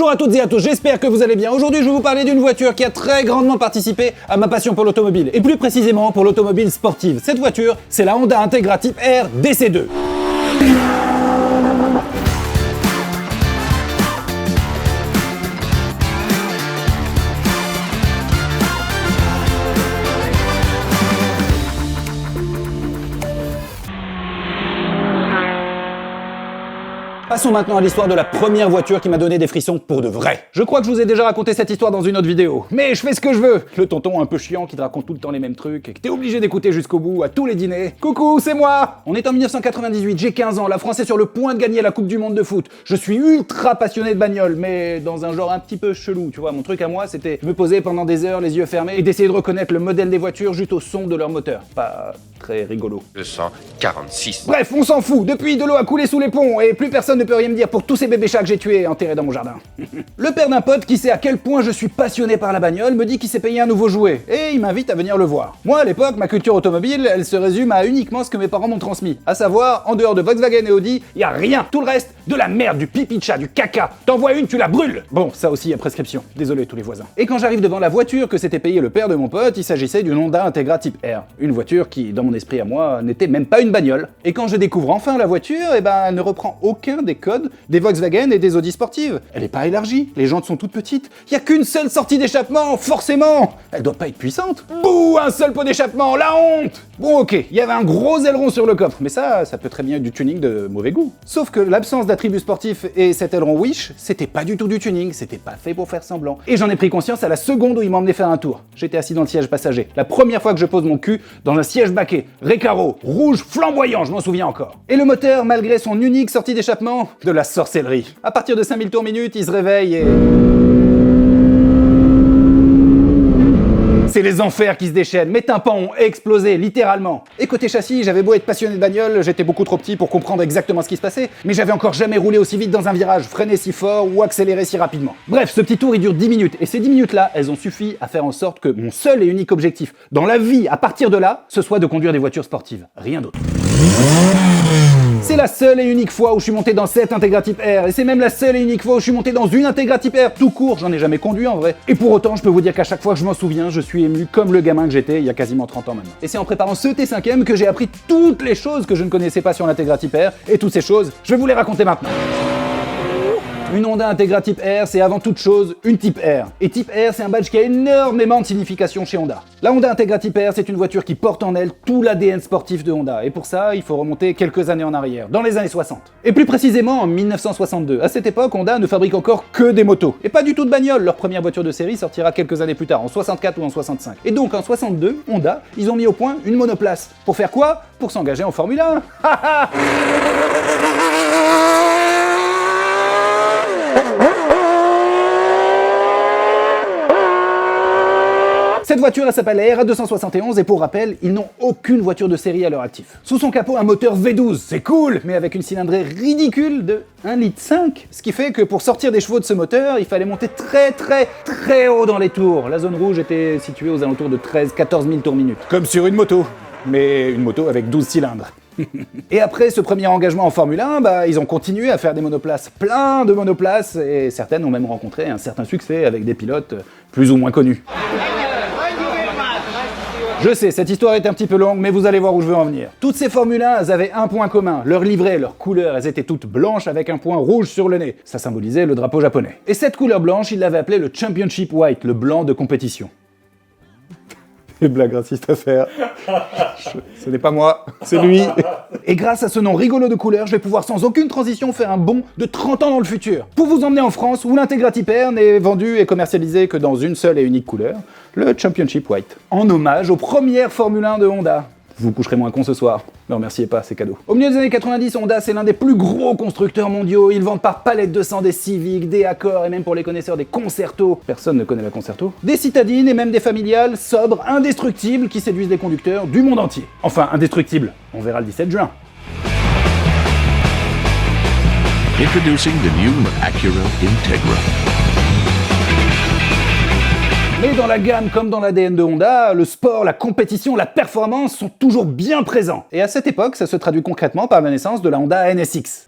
Bonjour à toutes et à tous, j'espère que vous allez bien. Aujourd'hui, je vais vous parler d'une voiture qui a très grandement participé à ma passion pour l'automobile, et plus précisément pour l'automobile sportive. Cette voiture, c'est la Honda Integra Type R DC2. Passons maintenant à l'histoire de la première voiture qui m'a donné des frissons pour de vrai. Je crois que je vous ai déjà raconté cette histoire dans une autre vidéo, mais je fais ce que je veux. Le tonton un peu chiant qui te raconte tout le temps les mêmes trucs et que t'es obligé d'écouter jusqu'au bout à tous les dîners. Coucou, c'est moi. On est en 1998, j'ai 15 ans, la France est sur le point de gagner la Coupe du Monde de foot. Je suis ultra passionné de bagnole, mais dans un genre un petit peu chelou, tu vois. Mon truc à moi, c'était me poser pendant des heures, les yeux fermés, et d'essayer de reconnaître le modèle des voitures juste au son de leur moteur. Pas très rigolo. 246. Bref, on s'en fout. Depuis, de l'eau a coulé sous les ponts et plus personne ne peut rien me dire pour tous ces bébés chats que j'ai tués et enterrés dans mon jardin. Le père d'un pote qui sait à quel point je suis passionné par la bagnole me dit qu'il s'est payé un nouveau jouet et il m'invite à venir le voir. Moi, à l'époque, ma culture automobile, elle se résume à uniquement ce que mes parents m'ont transmis. À savoir, en dehors de Volkswagen et Audi, y a rien. Tout le reste, de la merde, du pipi de chat, du caca. T'en vois une, tu la brûles. Bon, ça aussi à prescription. Désolé tous les voisins. Et quand j'arrive devant la voiture que s'était payé le père de mon pote, il s'agissait d'une Honda Integra Type R. Une voiture qui, dans mon esprit à moi, n'était même pas une bagnole. Et quand je découvre enfin la voiture, eh ben, elle ne reprend aucun des codes des Volkswagen et des Audi sportives. Elle est pas élargie, les jantes sont toutes petites, y a qu'une seule sortie d'échappement, forcément. Elle doit pas être puissante. Bouh, un seul pot d'échappement, la honte. Bon ok, il y avait un gros aileron sur le coffre, mais ça peut très bien être du tuning de mauvais goût. Sauf que l'absence d'attributs sportifs et cet aileron Wish, c'était pas du tout du tuning, c'était pas fait pour faire semblant. Et j'en ai pris conscience à la seconde où il m'emmenait faire un tour. J'étais assis dans le siège passager, la première fois que je pose mon cul dans un siège baquet, Recaro, rouge flamboyant, je m'en souviens encore. Et le moteur, malgré son unique sortie d'échappement, de la sorcellerie. À partir de 5000 tours minute, il se réveille et... c'est les enfers qui se déchaînent, mes tympans ont explosé, littéralement. Et côté châssis, j'avais beau être passionné de bagnole, j'étais beaucoup trop petit pour comprendre exactement ce qui se passait, mais j'avais encore jamais roulé aussi vite dans un virage, freiné si fort ou accéléré si rapidement. Bref, ce petit tour il dure 10 minutes, et ces 10 minutes-là, elles ont suffi à faire en sorte que mon seul et unique objectif dans la vie, à partir de là, ce soit de conduire des voitures sportives. Rien d'autre. C'est la seule et unique fois où je suis monté dans cette Integra Type R, et c'est même la seule et unique fois où je suis monté dans une Integra Type R tout court, j'en ai jamais conduit en vrai. Et pour autant, je peux vous dire qu'à chaque fois que je m'en souviens, je suis ému comme le gamin que j'étais il y a quasiment 30 ans maintenant. Et c'est en préparant ce T5e que j'ai appris toutes les choses que je ne connaissais pas sur l'Integra Type R, et toutes ces choses, je vais vous les raconter maintenant. Une Honda Integra Type R, c'est avant toute chose une Type R. Et Type R, c'est un badge qui a énormément de signification chez Honda. La Honda Integra Type R, c'est une voiture qui porte en elle tout l'ADN sportif de Honda. Et pour ça, il faut remonter quelques années en arrière, dans les années 60. Et plus précisément en 1962. À cette époque, Honda ne fabrique encore que des motos. Et pas du tout de bagnole. Leur première voiture de série sortira quelques années plus tard, en 64 ou en 65. Et donc en 62, Honda, ils ont mis au point une monoplace. Pour faire quoi? Pour s'engager en Formule 1. Cette voiture, elle s'appelle la RA271 et pour rappel, ils n'ont aucune voiture de série à leur actif. Sous son capot, un moteur V12, c'est cool, mais avec une cylindrée ridicule de 1,5 litre. Ce qui fait que pour sortir des chevaux de ce moteur, il fallait monter très haut dans les tours. La zone rouge était située aux alentours de 13-14 000 tours minute. Comme sur une moto, mais une moto avec 12 cylindres. Et après ce premier engagement en Formule 1, ils ont continué à faire des monoplaces, plein de monoplaces, et certaines ont même rencontré un certain succès avec des pilotes plus ou moins connus. Je sais, cette histoire est un petit peu longue, mais vous allez voir où je veux en venir. Toutes ces Formule 1, elles avaient un point commun. Leur livret, leur couleur, elles étaient toutes blanches avec un point rouge sur le nez. Ça symbolisait le drapeau japonais. Et cette couleur blanche, ils l'avaient appelée le Championship White, le blanc de compétition. Des blagues racistes à faire. Ce n'est pas moi, c'est lui. Et grâce à ce nom rigolo de couleur, je vais pouvoir sans aucune transition faire un bond de 30 ans dans le futur. Pour vous emmener en France, où l'Integra Type R n'est vendu et commercialisé que dans une seule et unique couleur, le Championship White. En hommage aux premières Formule 1 de Honda. Vous coucherez moins con ce soir. Ne remerciez pas, c'est cadeau. Au milieu des années 90, Honda, c'est l'un des plus gros constructeurs mondiaux. Ils vendent par palette de sang des Civic, des Accord et même pour les connaisseurs des Concerto. Personne ne connaît la Concerto. Des citadines et même des familiales, sobres, indestructibles, qui séduisent les conducteurs du monde entier. Enfin, indestructibles. On verra le 17 juin. Introducing the new Acura Integra. Mais dans la gamme comme dans l'ADN de Honda, le sport, la compétition, la performance sont toujours bien présents. Et à cette époque, ça se traduit concrètement par la naissance de la Honda NSX.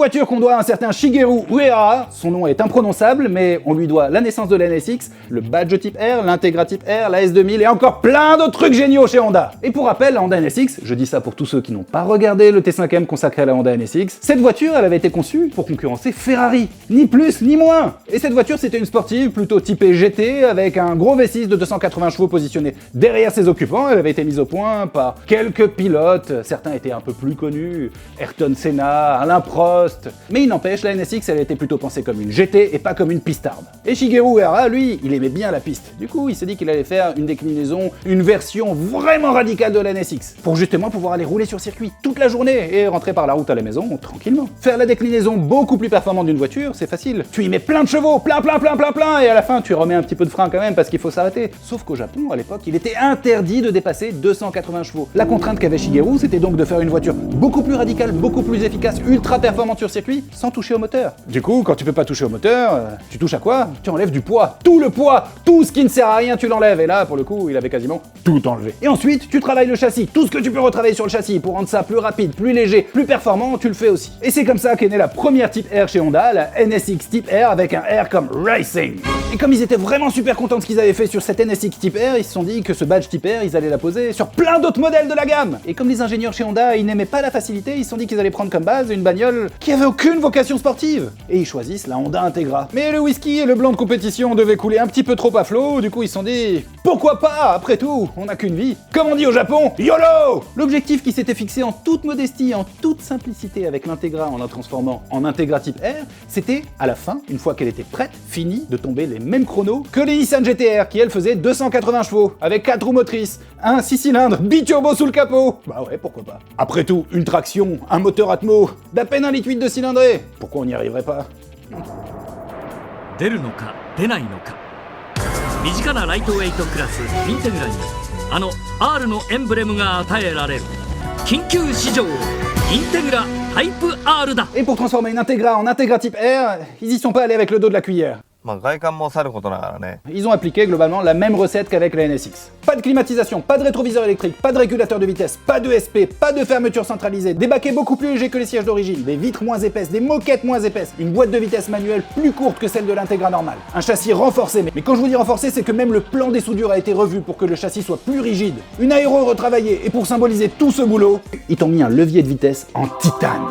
voiture qu'on doit à un certain Shigeru Uehara, son nom est imprononçable, mais on lui doit la naissance de la NSX, le badge type R, l'Integra type R, la S2000 et encore plein d'autres trucs géniaux chez Honda. Et pour rappel, la Honda NSX, je dis ça pour tous ceux qui n'ont pas regardé le T5M consacré à la Honda NSX, cette voiture, elle avait été conçue pour concurrencer Ferrari, ni plus ni moins. Et cette voiture, c'était une sportive plutôt typée GT avec un gros V6 de 280 chevaux positionné derrière ses occupants. Elle avait été mise au point par quelques pilotes, certains étaient un peu plus connus, Ayrton Senna, Alain Prost. Mais il n'empêche, la NSX, elle était plutôt pensée comme une GT et pas comme une pistarde. Et Shigeru Uehara, lui, il aimait bien la piste. Du coup, il s'est dit qu'il allait faire une déclinaison, une version vraiment radicale de la NSX, pour justement pouvoir aller rouler sur circuit toute la journée et rentrer par la route à la maison tranquillement. Faire la déclinaison beaucoup plus performante d'une voiture, c'est facile. Tu y mets plein de chevaux, plein, et à la fin, tu remets un petit peu de frein quand même parce qu'il faut s'arrêter. Sauf qu'au Japon, à l'époque, il était interdit de dépasser 280 chevaux. La contrainte qu'avait Shigeru, c'était donc de faire une voiture beaucoup plus radicale, beaucoup plus efficace, ultra performante sur circuit, sans toucher au moteur. Du coup, quand tu peux pas toucher au moteur, tu touches à quoi? Tu enlèves du poids. Tout le poids, tout ce qui ne sert à rien, tu l'enlèves. Et là, pour le coup, il avait quasiment tout enlevé. Et ensuite, tu travailles le châssis. Tout ce que tu peux retravailler sur le châssis pour rendre ça plus rapide, plus léger, plus performant, tu le fais aussi. Et c'est comme ça qu'est née la première Type R chez Honda, la NSX Type R avec un R comme Racing. Et comme ils étaient vraiment super contents de ce qu'ils avaient fait sur cette NSX Type R, ils se sont dit que ce badge Type R, ils allaient la poser sur plein d'autres modèles de la gamme. Et comme les ingénieurs chez Honda, ils n'aimaient pas la facilité, ils se sont dit qu'ils allaient prendre comme base une bagnole qui avait aucune vocation sportive. Et ils choisissent la Honda Integra. Mais le whisky et le blanc de compétition devaient couler un petit peu trop à flot, du coup ils se sont dit pourquoi pas, après tout, on n'a qu'une vie. Comme on dit au Japon, YOLO! L'objectif qui s'était fixé en toute modestie, en toute simplicité avec l'Integra en la transformant en Integra Type R, c'était, à la fin, une fois qu'elle était prête, finie, de tomber les mêmes chronos que les Nissan GT-R qui, elles, faisaient 280 chevaux, avec 4 roues motrices, un 6 cylindres, biturbo sous le capot. Bah ouais, pourquoi pas. Après tout, une traction, un moteur Atmo, d'à peine 1,8 litre de cylindrée. Pourquoi on n'y arriverait pas? 出るのか出ないのか身近なライトウェイトクラスインテグラにあの R のエンブレムが与えられる緊急試乗インテグラタイプ R だ。 Et pour transformer une Integra en Integra Type R, ils y sont pas allés avec le dos de la cuillère. まあ外観もさることながらね。 Ils ont appliqué globalement la même recette qu'avec la NSX. Pas de climatisation, pas de rétroviseur électrique, pas de régulateur de vitesse, pas de SP, pas de fermeture centralisée, des baquets beaucoup plus légers que les sièges d'origine, des vitres moins épaisses, des moquettes moins épaisses, une boîte de vitesse manuelle plus courte que celle de l'Integra normale, un châssis renforcé, mais quand je vous dis renforcé, c'est que même le plan des soudures a été revu pour que le châssis soit plus rigide, une aéro retravaillée, et pour symboliser tout ce boulot, ils t'ont mis un levier de vitesse en titane.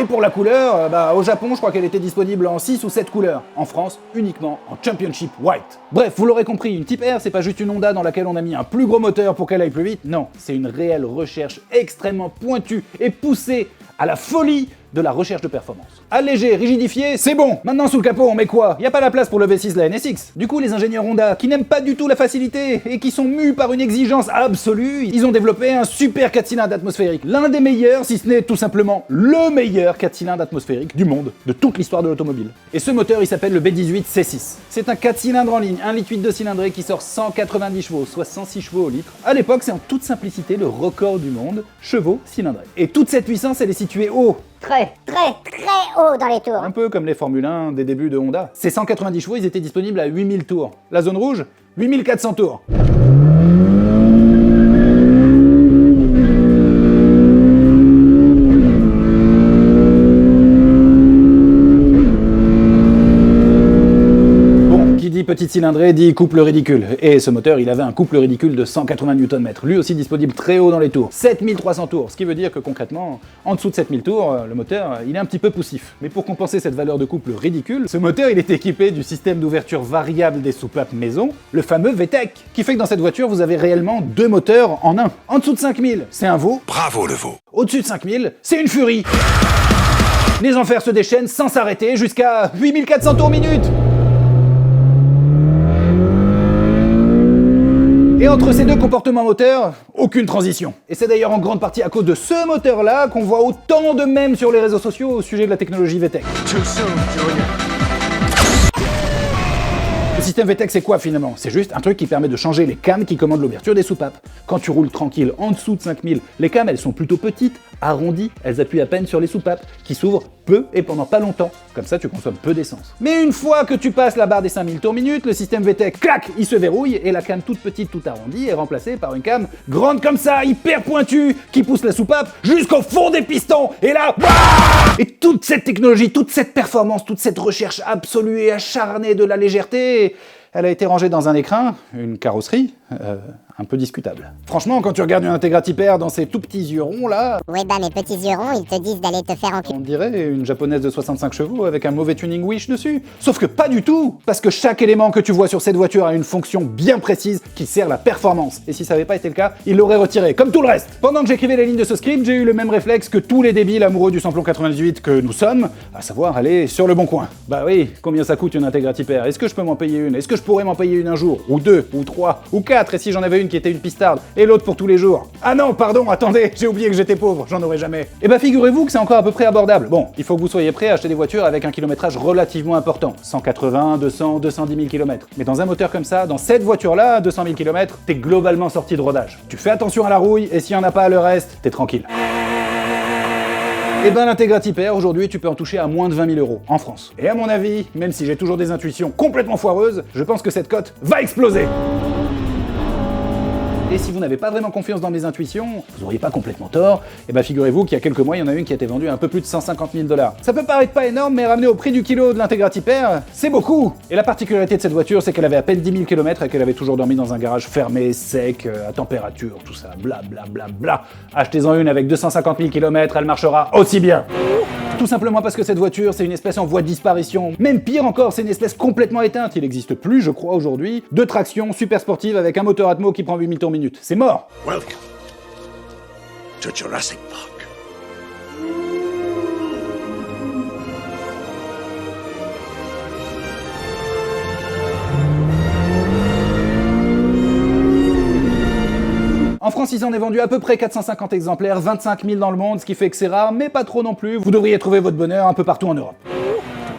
Et pour la couleur, au Japon, je crois qu'elle était disponible en 6 ou 7 couleurs. En France, uniquement en Championship White. Bref, vous l'aurez compris, une Type R, c'est pas juste une Honda dans laquelle on a mis un plus gros moteur pour qu'elle aille plus vite. Non, c'est une réelle recherche extrêmement pointue et poussée à la folie de la recherche de performance. Allégé, rigidifié, c'est bon. Maintenant sous le capot, on met quoi? Y a pas la place pour le V6 de la NSX. Du coup, les ingénieurs Honda, qui n'aiment pas du tout la facilité et qui sont mus par une exigence absolue, ils ont développé un super 4 cylindres atmosphérique. L'un des meilleurs, si ce n'est tout simplement le meilleur 4 cylindres atmosphérique du monde, de toute l'histoire de l'automobile. Et ce moteur, il s'appelle le B18 C6. C'est un 4 cylindres en ligne, 1,8 litre de cylindrée qui sort 190 chevaux, soit 106 chevaux au litre. À l'époque, c'est en toute simplicité le record du monde, chevaux cylindrés. Et toute cette puissance, elle est située haut. Très haut dans les tours. Un peu comme les Formule 1 des débuts de Honda. Ces 190 chevaux, ils étaient disponibles à 8000 tours. La zone rouge, 8400 tours. Petite cylindrée dit couple ridicule. Et ce moteur, il avait un couple ridicule de 180 Nm. Lui aussi disponible très haut dans les tours. 7300 tours. Ce qui veut dire que concrètement, en dessous de 7000 tours, le moteur, il est un petit peu poussif. Mais pour compenser cette valeur de couple ridicule, ce moteur, il est équipé du système d'ouverture variable des soupapes maison, le fameux VTEC, qui fait que dans cette voiture, vous avez réellement 2 moteurs en un. En dessous de 5000, c'est un veau. Bravo le veau. Au-dessus de 5000, c'est une furie. Les enfers se déchaînent sans s'arrêter jusqu'à 8400 tours minute. Et entre ces deux comportements moteurs, aucune transition. Et c'est d'ailleurs en grande partie à cause de ce moteur-là qu'on voit autant de mèmes sur les réseaux sociaux au sujet de la technologie VTEC. Le système VTEC, c'est quoi finalement? C'est juste un truc qui permet de changer les cames qui commandent l'ouverture des soupapes. Quand tu roules tranquille en dessous de 5000, les cames elles sont plutôt petites, arrondies, elles appuient à peine sur les soupapes, qui s'ouvrent peu et pendant pas longtemps. Comme ça, tu consommes peu d'essence. Mais une fois que tu passes la barre des 5000 tours minute, le système VTEC, clac, il se verrouille et la cam toute petite, toute arrondie est remplacée par une cam grande comme ça, hyper pointue, qui pousse la soupape jusqu'au fond des pistons. Et là, et toute cette technologie, toute cette performance, toute cette recherche absolue et acharnée de la légèreté, elle a été rangée dans un écrin, une carrosserie, un peu discutable. Franchement, quand tu regardes une Integra Type-R dans ces tout petits yeux ronds là, Ouais bah mes petits yeux ronds, ils te disent d'aller te faire enculer. on dirait une japonaise de 65 chevaux avec un mauvais tuning Wish dessus. Sauf que pas du tout, parce que chaque élément que tu vois sur cette voiture a une fonction bien précise qui sert la performance. Et si ça n'avait pas été le cas, il l'aurait retiré, comme tout le reste. Pendant que j'écrivais les lignes de ce script, j'ai eu le même réflexe que tous les débiles amoureux du samplon 98 que nous sommes, à savoir aller sur le bon coin. Bah oui, combien ça coûte une Integra Type-R? Est-ce que je peux m'en payer une? Est-ce que je pourrais m'en payer une un jour? Ou deux? Ou trois? Ou quatre? Et si j'en avais une qui était une pistarde? Et l'autre pour tous les jours? Ah non, pardon, attendez, j'ai oublié que j'étais pauvre, j'en aurais jamais. Et bah figurez-vous que c'est encore à peu près abordable. Bon, il faut que vous soyez prêt à acheter des voitures avec un kilométrage relativement important. 180, 200, 210 000 km. Mais dans un moteur comme ça, dans cette voiture-là, 200 000 km, t'es globalement sorti de rodage. Tu fais attention à la rouille, et s'il y en a pas à le reste, t'es tranquille. Et ben l'Integra Type-R, aujourd'hui, tu peux en toucher à moins de 20 000 euros, en France. Et à mon avis, même si j'ai toujours des intuitions complètement foireuses, je pense que cette cote va exploser. Et si vous n'avez pas vraiment confiance dans mes intuitions, vous auriez pas complètement tort, et bah figurez-vous qu'il y a quelques mois, il y en a une qui a été vendue à un peu plus de 150 000 $. Ça peut paraître pas énorme, mais ramené au prix du kilo de l'Integra Type-R, c'est beaucoup. Et la particularité de cette voiture, c'est qu'elle avait à peine 10 000 km et qu'elle avait toujours dormi dans un garage fermé, sec, à température, tout ça, bla bla bla bla. Achetez-en une avec 250 000 km, elle marchera aussi bien. Tout simplement parce que cette voiture, c'est une espèce en voie de disparition. Même pire encore, c'est une espèce complètement éteinte. Il n'existe plus, je crois, aujourd'hui, de traction super sportive avec un moteur Atmo qui prend 8000 tours minute. C'est mort. Welcome to Jurassic Park. En France, ils en ont vendu à peu près 450 exemplaires, 25 000 dans le monde, ce qui fait que c'est rare, mais pas trop non plus. Vous devriez trouver votre bonheur un peu partout en Europe.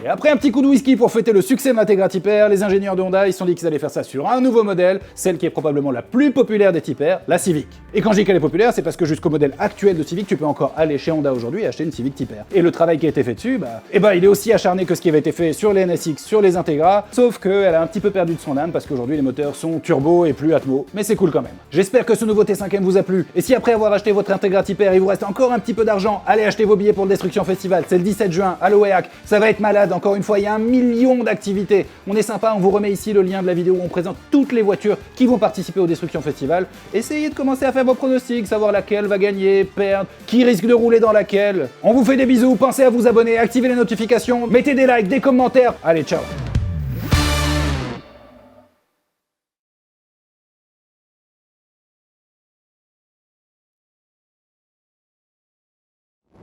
Et après un petit coup de whisky pour fêter le succès de l'Integra Type-R, les ingénieurs de Honda ils se sont dit qu'ils allaient faire ça sur un nouveau modèle, celle qui est probablement la plus populaire des Type-R, la Civic. Et quand je dis qu'elle est populaire, c'est parce que jusqu'au modèle actuel de Civic, tu peux encore aller chez Honda aujourd'hui et acheter une Civic Type-R. Et le travail qui a été fait dessus, il est aussi acharné que ce qui avait été fait sur les NSX, sur les Integra, sauf qu'elle a un petit peu perdu de son âme parce qu'aujourd'hui les moteurs sont turbo et plus Atmo, mais c'est cool quand même. J'espère que ce nouveau T5M vous a plu, et si après avoir acheté votre Integra Type-R, il vous reste encore un petit peu d'argent, allez acheter vos billets pour le Destruction Festival, c'est le 17 juin à l'OEAC, ça va être malade, encore une fois, il y a 1 million d'activités. On est sympa, on vous remet ici le lien de la vidéo où on présente toutes les voitures qui vont participer au Destruction Festival. Essayez de commencer à faire vos pronostics, savoir laquelle va gagner, perdre, qui risque de rouler dans laquelle. On vous fait des bisous, pensez à vous abonner, activez les notifications, mettez des likes, des commentaires. Allez, ciao.